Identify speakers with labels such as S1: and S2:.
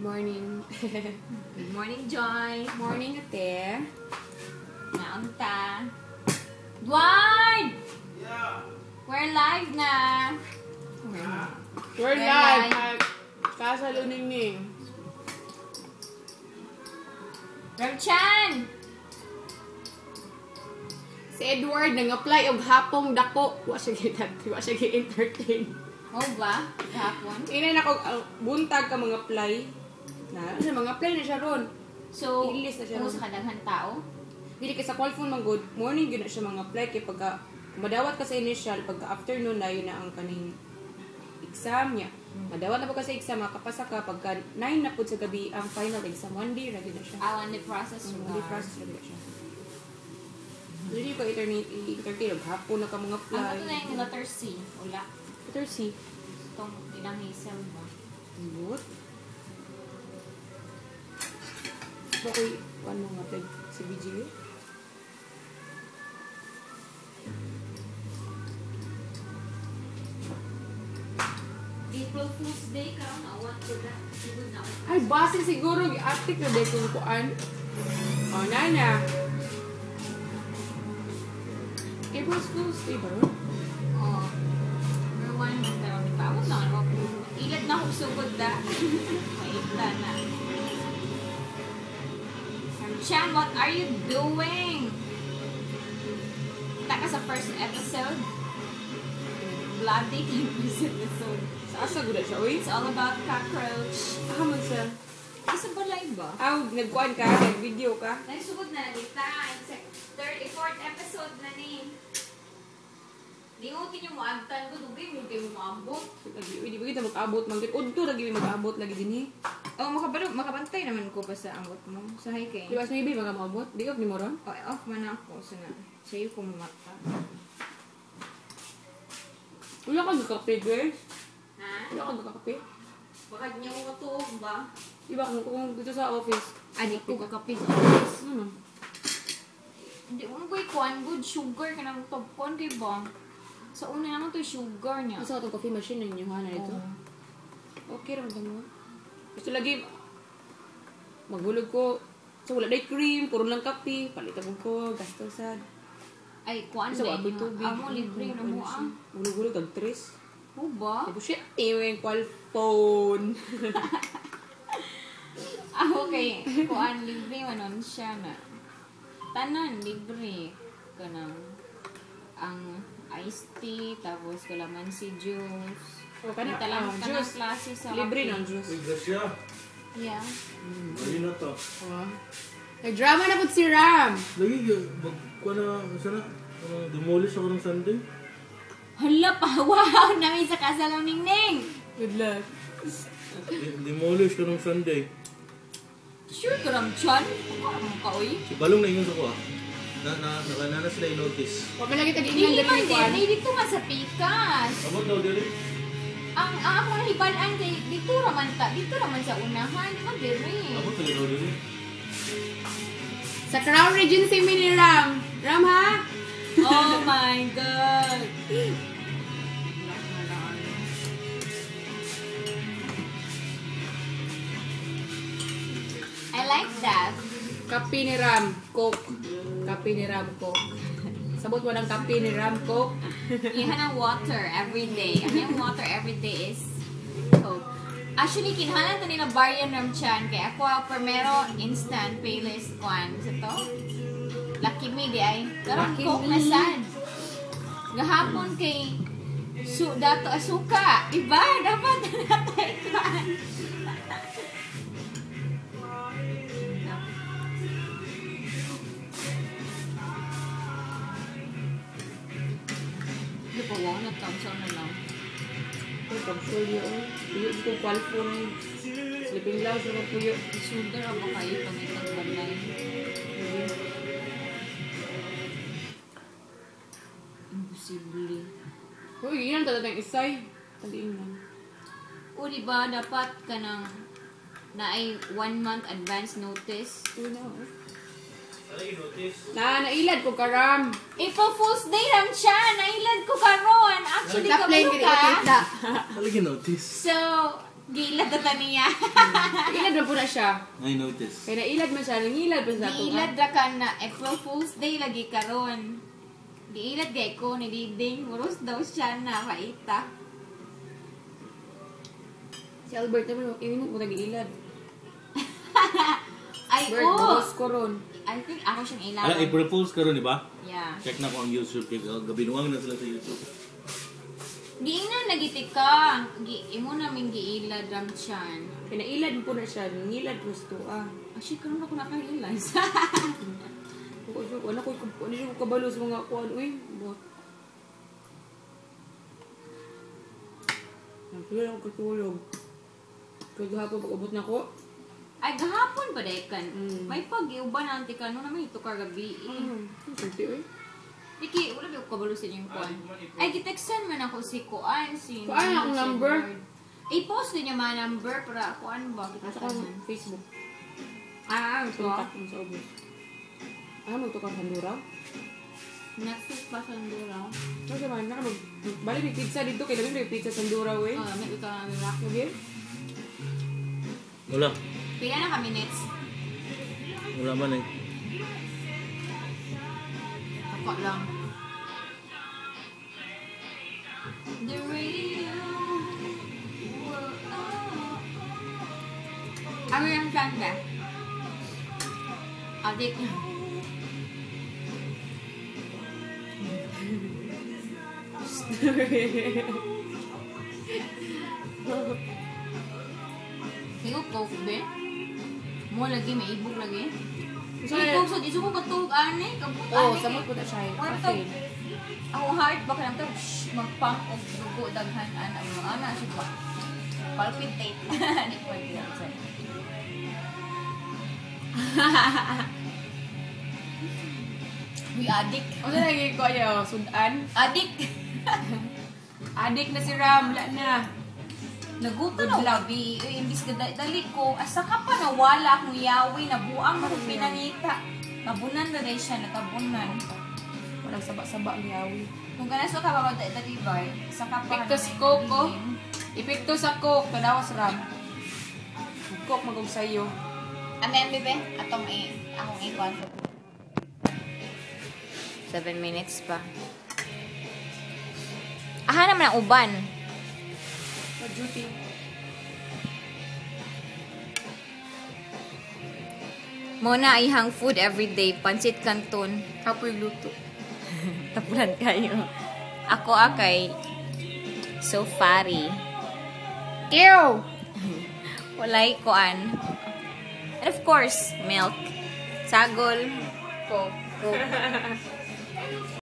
S1: Morning.
S2: Good morning, Joy.
S1: Morning, ate.
S2: Naunta. Dward!
S3: Yeah.
S2: We're live na.
S1: We're live at Casa Luningning.
S2: Ramchan!
S1: Si Edward nang-apply og hapong dako. Wa siya gi-entertain.
S2: Oh ba? Kahapon?
S1: Ina na ko buntag ka mga apply. Na mga apply na siya ron.
S2: So,
S1: I-list na siya
S2: kung
S1: ron.
S2: sa kadaghan tao?
S1: Dili kay sa call phone man good. Morning gyud na siya mga apply kay pagka madawat ka sa initial pagka afternoon na yun na ang kaning exam niya. Madawat na po kasi exam makapasa ka pagka 9 na po sa gabi ang final exam. One day ready na siya.
S2: Awan ni process
S1: One day process ready na siya. Hindi ko entertain og hapon na ka mga apply.
S2: Ano na yung letter C? Ula.
S1: Letter C.
S2: Itong ilang hazel ba?
S1: Good. Okay, ano nga apply si BGA?
S2: April Fool's Day ka na what to that? Siguro na ako.
S1: Ay, base siguro gi-artic na dahil kung kuan. Oh, nana. April Fool's Day ba?
S2: Oh. Number one, magkaroon ni Pawag na ako. Ilat na akong sugod da. Maitla na. Chan, what are you doing? Kita ka sa first episode? Bloody first episode.
S1: Sa asa gud siya, oy?
S2: It's all about cockroach.
S1: Aha man sa.
S2: Isa ba live ba?
S1: Aw, nagkuan ka, nag-video ka.
S2: Nagsugod na kita. 34th episode na ni. Lingutin yung maagtan ko. Dugay mo kayo maabot.
S1: Lagi, uy, di ba kita mag-abot man gid. Udto lagi mag-abot lagi dinhi.
S2: Oh, makabantay naman ko pa sa angot mo. Sa hiking.
S1: Di ba maybe mga maabot? Di off ni mo ron?
S2: Oh, off man ako. Sana. Sa'yo ko mamata.
S1: Wala ka gakape, guys.
S2: Ha?
S1: Wala ka gakape.
S2: Baka niya ko matuog ba?
S1: Di ba kung dito sa office?
S2: Adik ko kakape.
S1: Ano?
S2: Hindi ko ko ikuan. Good sugar ka ng topon kay ba? Sa una naman to sugar niya.
S1: Asa ka itong coffee machine ninyo, ha, na ito? Okay, ramdam mo. Gusto lagi, maghulog ko. So, wala day cream, puro lang kape. Palitan ko, gastosan.
S2: Ay, kuan
S1: So,
S2: din
S1: apoy
S2: niya.
S1: tubig.
S2: Amo, libre na mo ah.
S1: Hulog-hulog, tag-tres.
S2: Mo ba?
S1: Sabi, shit, yung call phone.
S2: Ah, okay. Kuan, libre manon siya na. Tanan, libre. Kanang, ang iced tea, tapos kalamansi juice.
S1: O, kanang
S2: Talang
S1: juice.
S2: klase sa
S1: Libre
S2: kape.
S1: ng juice.
S3: Uy, Garcia.
S2: Yeah.
S3: Ayun na to.
S1: Oh. Nag-drama na po si Ram.
S3: Lagi, magkuha na, sana, demolish ako ng Sunday.
S2: Hala pa, wow! Namin sa Casa Luningning!
S1: Good luck.
S3: Demolish ko ng Sunday.
S2: Sure ka ram, Chan? Ano ka, uy?
S3: Si Balong na yun sa ko ah. Na sila i-notice.
S1: Huwag mo lagi tag-ingnan
S2: Dili
S1: dali
S2: man
S1: ni Kwan.
S2: din, dito nga sa Pikas.
S3: Abot daw dili.
S2: Ang akong hibalan kay dito raman sa unahan, di ba diri?
S3: Abot daw dili.
S1: Sa Crown Regency ni Ram. Ram, ha?
S2: Oh my God! I like that.
S1: Kape ni Ram. Coke. Kape ni Ram, Coke. Sabot mo ng kape ni Ram, Coke.
S2: Yan ang water every day. Ang yung water every day is Coke. Actually, kinhalan to nila Baryan Ramchan kay Aqua Primero Instant Payless Kwan. Sa to? Lucky me di ay. Karang
S1: Lucky
S2: Coke
S1: me.
S2: na sad. Gahapon kay dato asuka. Diba? Dapat natay kwan. Di pa wow na Thompson na lang.
S1: Ito, pag-sulyo. Puyo ito, call phone. Sleeping lounge naman puyo.
S2: Sugar ako kayo pag itong balay. Imposible.
S1: Uy, yun ang tatatang isay. Taliingnan.
S2: O diba dapat ka ng na ay 1 month advance notice?
S1: Uy, na, oh.
S3: Ano i-notice?
S1: Nailad ko ka, Ram.
S2: April Fool's Day ram siya! Nailad ko karon. Actually,
S1: Nagka-plane
S2: kabalo
S1: ka,
S2: ka.
S1: kita.
S3: Talaga notice.
S2: So, Giilad na ta niya.
S1: Ilad man po na siya.
S3: I notice.
S1: Kaya nailad man siya. Nangilad pa sa ato.
S2: Giilad ra ka na April Fool's Day lagi karon. Giilad gay ko ni Diding. Muros daw siya na paita.
S1: Si Albert naman, iminot mo nag-iilad.
S2: Ay,
S1: Albert,
S2: oh!
S1: boss ko ron.
S2: I think ako siyang ilaw.
S3: Ala, April Fools karon di ba?
S2: Yeah.
S3: Check na ko ang YouTube. Gabinuang na sila sa YouTube.
S2: Giingnan nagitik ka. Imo namin giilad ram siyan.
S1: Kaya nailad po na siya. Nangilad po sa tuwa.
S2: Actually, karon ako nakahilad.
S1: Wala ko kabalo sa mga kuan. Uy, bot. Nagtuloy ako katulog. Kaya gahapon pag-abot na ko.
S2: Ay, gahapon ba kan?
S1: Mm.
S2: May pag-iuban na anti ka. Ano naman ito kagabi.
S1: Kunti uy.
S2: Niki, wala ba yung kabalo sa inyong kuan? Ay, gitextan man ako si Kuan. Si
S1: Kuan, akong number.
S2: I-post din niya mga number para kuan ba?
S1: Nasa ko sa Facebook. Contact mo sa obos. Magtukar sa Duraw?
S2: Netflix pa sa Nduraw.
S1: Kasi man, balik may pizza dito. Kailan may pizza sa Duraw eh.
S2: May ito na nila.
S1: Okay?
S3: Wala.
S2: Pila na kami nets.
S3: Wala man eh.
S2: Ako lang. The radio. Ano yung kanta? Adik. Higop ko, be? Mo lagi, may ibog lagi.
S1: So,
S2: Ibog, so di ko katulog, ane? Kabut,
S1: oh,
S2: ane.
S1: samot po na siya.
S2: Ano to?
S1: Kasi,
S2: Ako heart ba ka lang to? Magpump o dugo, daghan, ana, siya ba? Palpitate. Hindi ko pwede sa'yo. We addict.
S1: ano lagi ko ayaw? Sudan?
S2: Addict.
S1: Adik na si Ram. Wala na.
S2: Naguto na labi. Imbis ka dali ko. Asa ka pa nawala akong yawi. Nabuang mo kong pinangita. Nabunan na rin siya. Natabunan.
S1: Walang saba-saba ang yawi.
S2: Kung ganaso ka ba dali ba? Asa ka pa.
S1: Epekto sa Coke, oh. Epekto sa Coke. Tanawas Ram. Coke magong sa'yo.
S2: Ano yan, bebe? Akong ikon. 7 minutes pa. Aha naman ang uban.
S1: Pa-duty.
S2: Muna ihang food everyday. Pansit Canton.
S1: Kapoy luto.
S2: Tapulan kayo. Ako akay sofari.
S1: Ew!
S2: Walay koan. And of course, milk. Sagol.
S1: Coke.
S2: Coke.